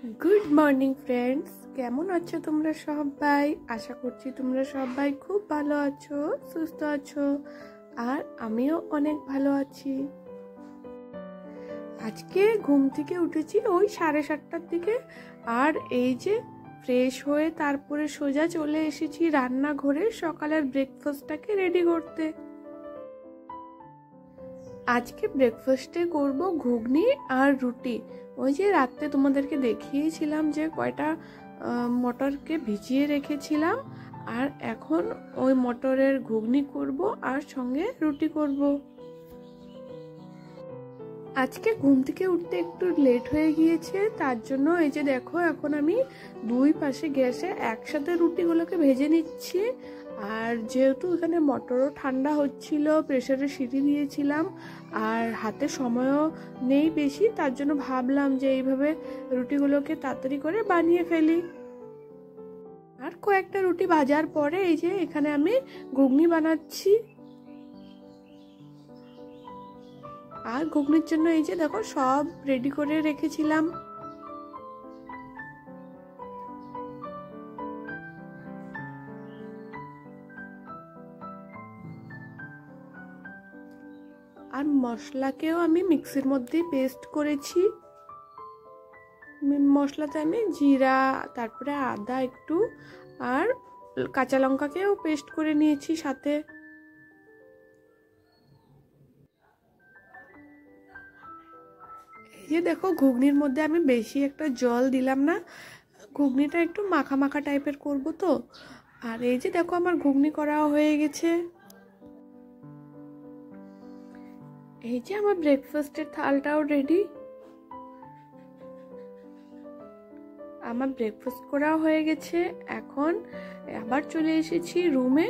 Good morning friends কেমন আছো তোমরা সবাই আশা করছি তোমরা সবাই খুব ভালো আছো সুস্থ আছো আর আমিও অনেক ভালো আছি আজকে ঘুম থেকে উঠেছি ওই 7:30টার দিকে আর এই যে ফ্রেশ হয়ে তারপরে সোজা চলে এসেছি রান্নাঘরে সকালের ব্রেকফাস্টটাকে রেডি করতে আজকে ব্রেকফাস্টে করব ঘুগনি আর রুটি ওই যে রাতে তোমাদেরকে দেখিয়েছিলাম যে কয়টা মটরকে ভিজিয়ে রেখেছিলাম আর এখন ওই মটরের ঘুগনি করব আর সঙ্গে রুটি করব আজকে ঘুম থেকে উঠতে একটু লেট হয়ে গিয়েছে তার জন্য এই যে দেখো এখন আমি দুই পাশে গ্যাসে একসাথে রুটিগুলোকে ভেজে নিচ্ছি আর যেহেতু এখানে মটরও ঠান্ডা হচ্ছিল প্রেসারে সিটি দিয়েছিলাম আর হাতে সময়ও নেই বেশি তার জন্য ভাবলাম যে এইভাবে রুটিগুলোকে তাড়াতাড়ি করে বানিয়ে ফেলি আর কয়েকটা রুটি ভাজার পরে এই যে এখানে আমি ঘুগনি বানাচ্ছি আর ঘুগনির জন্য এই যে দেখো সব রেডি করে রেখেছিলাম আর মশলাকেও আমি মিক্সির মধ্যে পেস্ট করেছি মশলাতে আমি জিরা তারপরে আদা একটু আর কাঁচা লঙ্কাকেও পেস্ট করে নিয়েছি সাথে এই যে দেখো ঘুগনির মধ্যে আমি বেশি একটা জল দিলাম না ঘুগনিটা একটু মাখা মাখা টাইপের করব তো আর এই যে দেখো আমার ঘুগনি করা হয়ে গেছে এই যে আমার ব্রেকফাস্টের থালটাও রেডি আমার ব্রেকফাস্ট করা হয়ে গেছে এখন আবার চলে এসেছি রুমে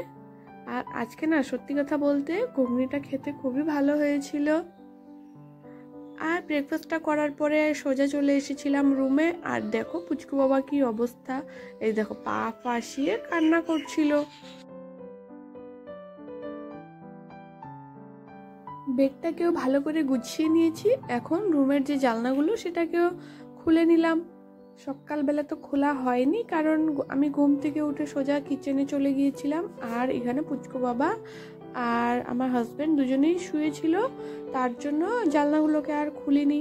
আর আজকে না সত্যি কথা বলতে ঘুগনিটা খেতে খুবই ভালো হয়েছিল আর ব্রেকফাস্টটা করার পরে সোজা চলে এসেছিলাম রুমে আর দেখো পুচকু বাবা কি অবস্থা এই দেখো পা ফাঁসিয়ে কান্না করছিল বেডটাকেও ভালো করে গুছিয়ে নিয়েছি এখন রুমের যে জানলাগুলো সেটাকেও খুলে নিলাম সকালবেলা তো খোলা হয়নি কারণ আমি ঘুম থেকে উঠে সোজা কিচেনে চলে গিয়েছিলাম আর এখানে পুচকু বাবা আর আমার হাজবেন্ড দুজনেই শুয়েছিল তার জন্য জানলাগুলোকে আর খুলিনি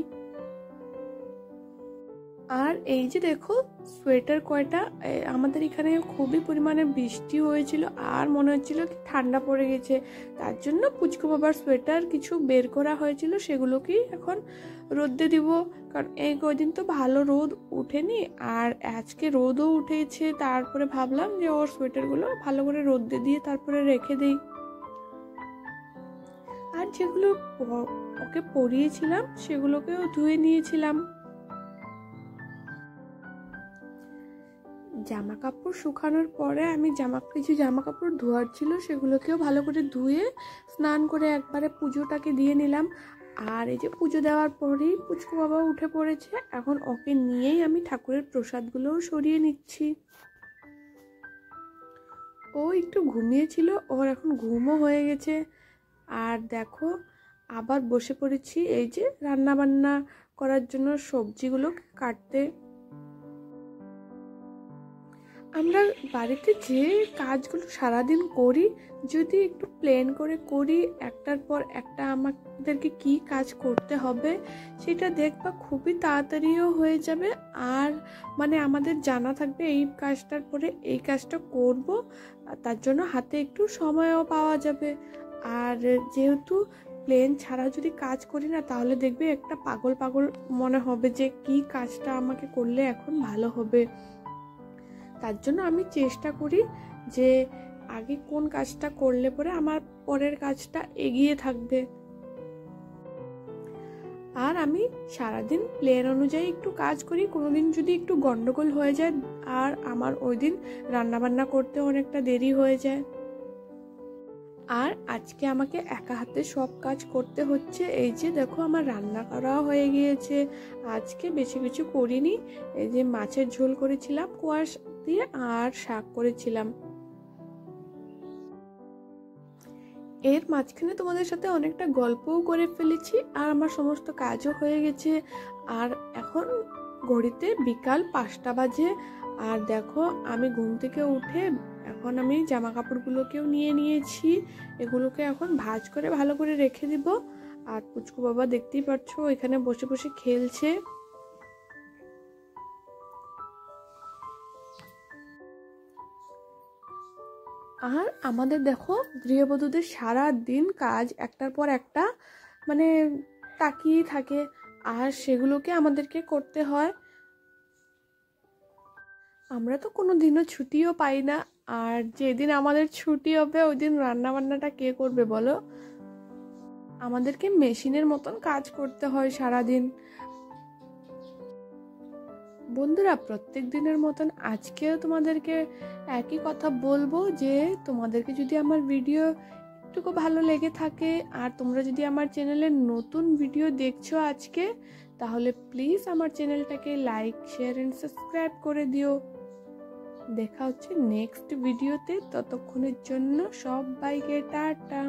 আর এই যে দেখো সোয়েটার কয়টা আমাদের এখানে খুবই পরিমাণে বৃষ্টি হয়েছিল আর মনে হচ্ছিল কি ঠান্ডা পড়ে গেছে তার জন্য পুচকু বাবার সোয়েটার কিছু বের করা হয়েছিল সেগুলোকেই এখন রোদে দিব কারণ এই কদিন তো ভালো রোদ ওঠেনি আর আজকে রোদও উঠেছে তারপরে ভাবলাম যে ওর সোয়েটারগুলো ভালো করে রোদে দিয়ে তারপরে রেখে দিই আর যেগুলো ওকে পরিয়েছিলাম সেগুলোকেও ধুয়ে নিয়েছিলাম জামা কাপড় শুকানোর পরে আমি কিছু জামা কাপড় ধোয়ার ছিল সেগুলোকেও ভালো করে ধুয়ে স্নান করে একবারে পুজোটাকে দিয়ে নিলাম আর এই যে পুজো দেওয়ার পরেই পুচকু বাবা উঠে পড়েছে এখন ওকে নিয়েই আমি ঠাকুরের প্রসাদগুলোও সরিয়ে নিচ্ছি ও একটু ঘুমিয়েছিল ওর এখন ঘুমও হয়ে গেছে আর দেখো আবার বসে পড়েছি এই যে রান্না বান্না করার জন্য সবজিগুলো কাটতে আমরা বাড়িতে যে কাজগুলো সারাদিন করি যদি একটু প্ল্যান করে করি একটার পর একটা আমাদেরকে কি কাজ করতে হবে সেটা দেখবা খুবই তাড়াতাড়িও হয়ে যাবে আর মানে আমাদের জানা থাকবে এই কাজটার পরে এই কাজটা করব তার জন্য হাতে একটু সময়ও পাওয়া যাবে আর যেহেতু প্লেন ছাড়া যদি কাজ করি না তাহলে দেখবে একটা পাগল পাগল মনে হবে যে কি কাজটা আমাকে করলে এখন ভালো হবে তার জন্য আমি চেষ্টা করি যে আগে কোন কাজটা করলে পরে আমার পরের কাজটা এগিয়ে থাকবে আর আমি সারাদিন প্ল্যান অনুযায়ী একটু কাজ করি কোনোদিন যদি একটু গন্ডগোল হয়ে যায় আর আমার ওই দিন রান্নাবান্না করতে অনেকটা দেরি হয়ে যায় আর আজকে আমাকে একা হাতে সব কাজ করতে হচ্ছে এই যে দেখো আমার রান্না করা হয়ে গিয়েছে আজকে বেশি কিছু করিনি এই যে মাছের ঝোল করেছিলাম কোয়াশ দিয়ে আর শাক করেছিলাম এর মাঝখানে তোমাদের সাথে অনেকটা গল্পও করে ফেলেছি আর আমার সমস্ত কাজও হয়ে গেছে আর এখন ঘড়িতে বিকাল 5টা বাজে। আর দেখো আমি ঘুম থেকে উঠে এখন আমি জামা কাপড়গুলোকেও নিয়ে নিয়েছি, এগুলোকে এখন ভাঁজ করে ভালো করে রেখে দিব। আর পুচকু বাবা দেখতেই পাচ্ছ এখানে বসে বসে খেলছে। আর আমাদের দেখো গৃহবধূদের সারা দিন কাজ একটার পর একটা মানে তাকিয়েই থাকে, আর সেগুলোকে আমাদেরকে করতে হয়। আমরা তো কোনো দিনও ছুটিও পাই না, আর যেদিন আমাদের ছুটি হবে ওই দিন রান্না বান্নাটা কে করবে বলো? আমাদেরকে মেশিনের মতন কাজ করতে হয় সারাদিন। বন্ধুরা, প্রত্যেক দিনের মতন আজকেও তোমাদেরকে একই কথা বলবো যে তোমাদেরকে যদি আমার ভিডিও একটুকু ভালো লেগে থাকে আর তোমরা যদি আমার চ্যানেলে নতুন ভিডিও দেখছো আজকে, তাহলে প্লিজ আমার চ্যানেলটাকে লাইক, শেয়ার এন্ড সাবস্ক্রাইব করে দিও। দেখা হচ্ছে নেক্সট ভিডিওতে, ততক্ষণের জন্য সবাইকে টাটা।